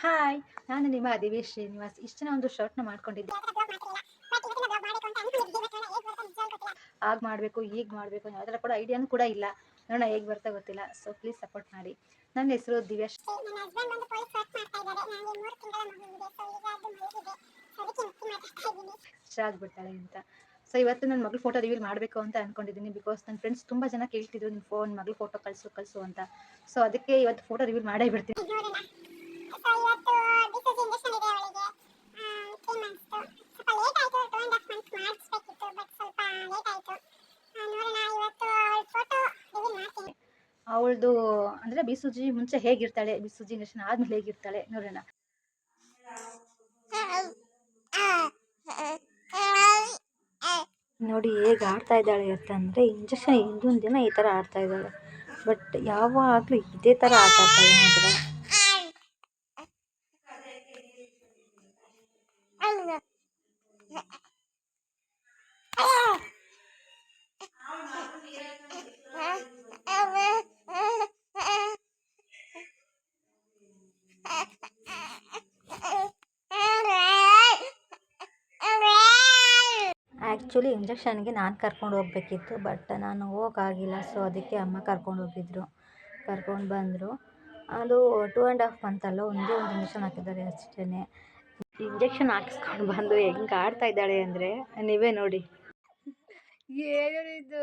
Hi, ನಾನು ನಿಮ್ಮ ದಿವೇಶ್ ಶ್ರೀನಿವಾಸ್. ಇಷ್ಟು ಜನ ಒಂದು ಶರ್ಟ್ನ ಮಾಡ್ಕೊಂಡಿದ್ದೆ. ಆಗ ಮಾಡಬೇಕು, ಈಗ ಮಾಡಬೇಕು, ಯಾವುದರ ಕೂಡ ಐಡಿಯಾನು ಕೂಡ ಇಲ್ಲ. ನೋಡೋಣ ಹೇಗೆ ಬರ್ತಾ ಗೊತ್ತಿಲ್ಲ. ಸೊ ಪ್ಲೀಸ್ ಸಪೋರ್ಟ್ ಮಾಡಿ. ನನ್ನ ಹೆಸರು ದಿವ್ಯಾ ಆಗ್ಬಿಡ್ತಾಳೆ ಅಂತ. ಸೊ ಇವತ್ತು ನನ್ನ ಮಗಳ ಫೋಟೋ ರಿವೀಲ್ ಮಾಡಬೇಕು ಅಂತ ಅನ್ಕೊಂಡಿದ್ದೀನಿ. ಬಿಕಾಸ್ ನನ್ನ ಫ್ರೆಂಡ್ಸ್ ತುಂಬ ಜನ ಕೇಳ್ತಿದ್ರು ನಿಮ್ಮ ಮಗಳ ಫೋಟೋ ಕಳಿಸು ಅಂತ. ಸೊ ಅದಕ್ಕೆ ಇವತ್ತು ಫೋಟೋ ರಿವೀಲ್ ಮಾಡೇ ಬಿಡ್ತೀನಿ. ಅವಳದು ಅಂದರೆ ಬಿಸುಜಿ ಮುಂಚೆ ಹೇಗಿರ್ತಾಳೆ, ಬಿಸುಜಿ ಇಂಜೆಕ್ಷನ್ ಆದ್ಮೇಲೆ ಹೇಗಿರ್ತಾಳೆ ನೋಡೋಣ. ನೋಡಿ ಹೇಗೆ ಆಡ್ತಾ ಇದ್ದಾಳೆ ಅಂತಂದರೆ, ಇಂಜೆಕ್ಷನ್ ಹಿಂದೊಂದು ದಿನ ಈ ಥರ ಆಡ್ತಾ ಇದ್ದಾಳೆ. ಬಟ್ ಯಾವಾಗಲೂ ಇದೇ ಥರ ಆಟ ಆಡ್ತಾಳೆ ಮಾತ್ರ. ಆ್ಯಕ್ಚುಲಿ ಇಂಜೆಕ್ಷನ್ಗೆ ನಾನು ಕರ್ಕೊಂಡು ಹೋಗ್ಬೇಕಿತ್ತು, ಬಟ್ ನಾನು ಹೋಗೋಕ್ಕಾಗಿಲ್ಲ. ಸೊ ಅದಕ್ಕೆ ಅಮ್ಮ ಕರ್ಕೊಂಡು ಬಂದರು. ಅದು 2.5 ಮಂತಲ್ಲೋ ಒಂದೇ ಒಂದು ಇಂಜೆಕ್ಷನ್ ಹಾಕಿದ್ದಾರೆ ಅಷ್ಟೇ. ಇಂಜೆಕ್ಷನ್ ಹಾಕಿಸ್ಕೊಂಡು ಬಂದು ಹೆಂಗೆ ಆಡ್ತಾ ಇದ್ದಾಳೆ ಅಂದರೆ ನೀವೇ ನೋಡಿ. ಏನಿದು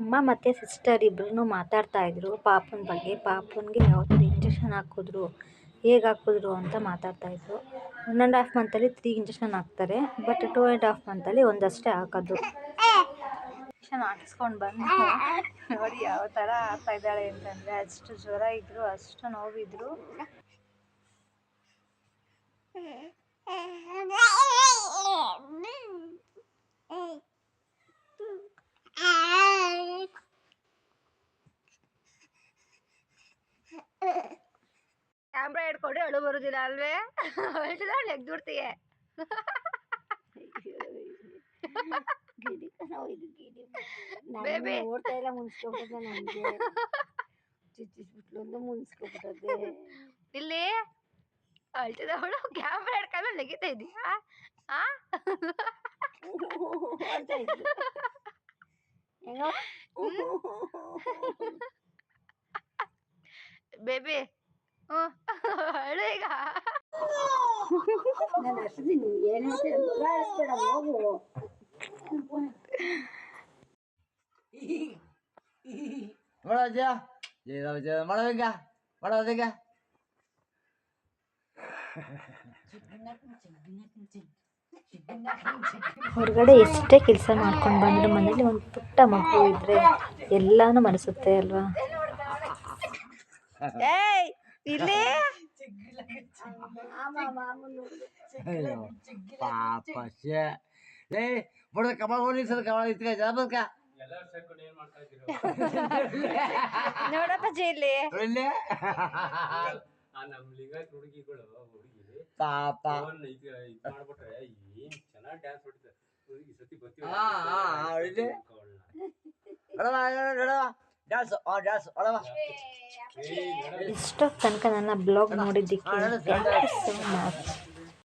ಅಮ್ಮ ಮತ್ತು ಸಿಸ್ಟರ್ ಇಬ್ಬರೂ ಮಾತಾಡ್ತಾಯಿದ್ರು ಪಾಪನ ಬಗ್ಗೆ. ಪಾಪನಿಗೆ ಯಾವ ಥರ ಇಂಜೆಕ್ಷನ್ ಹಾಕಿದ್ರು, ಹೇಗೆ ಹಾಕಿದ್ರು ಅಂತ ಮಾತಾಡ್ತಾಯಿದ್ರು. 1.5 ಮಂತಲ್ಲಿ 3 ಇಂಜೆಕ್ಷನ್ ಹಾಕ್ತಾರೆ, ಬಟ್ 2.5 ಮಂತಲ್ಲಿ ಒಂದಷ್ಟೇ ಹಾಕೋದು. ಇಂಜೆಕ್ಷನ್ ಹಾಕಿಸ್ಕೊಂಡು ಬಂದು ನೋಡಿ ಯಾವ ಥರ ಆಗ್ತಾ ಇದ್ದಾಳೆ ಅಂತಂದರೆ, ಅಷ್ಟು ಜ್ವರ ಇದ್ದರು, ಅಷ್ಟು ನೋವಿದ್ರು. ಕ್ಯಾಮ್ರಾ ಹಿಡ್ಕೊಂಡು ಅಳು ಬರುದಿಲ್ಲ ಅಲ್ವೇ? ಲೆಗ್ದುಡ್ತೀಯ ಬೇಬಿ ಓಡ್ತಾ ಇಲ್ಲ, ಮುನ್ಸ್ಕೊಬಿಟ್ಟದೆ ನನಗೆ ಚುಚ್ಚಿಸ್ಬಿಟ್ಲು ಮುನ್ಸ್ಕೊಬಿಟ್ಟದೆ. ಇಲ್ಲಿ ಅಳ್ತಿದವಳು ಕ್ಯಾಮ್ರಾ ಹಿಡ್ಕೊಂಡು ಲೆಗಿತಾ ಇದೀಯಾ? ಬೇಬಿ ಅಳು ಈಗ. ಹೊರಗಡೆ ಎಷ್ಟೇ ಕೆಲಸ ಮಾಡ್ಕೊಂಡು ಬಂದ್ರೆ ಮನೇಲಿ ಒಂದು ಪುಟ್ಟ ಮಗು ಇದ್ರೆ ಎಲ್ಲಾನು ಮನಸುತ್ತೆ ಅಲ್ವಾ? ಇಲ್ಲಿ ನೋಡಪ್ಪಾಜಿ ಇಲ್ಲಿ ಪಾಪ ಇಷ್ಟೊತ್ತು ತನಕ ನನ್ನ ಬ್ಲಾಗ್ ನೋಡಿದ್ದಕ್ಕೆ ಥ್ಯಾಂಕ್ ಯು ಸೋ ಮಚ್.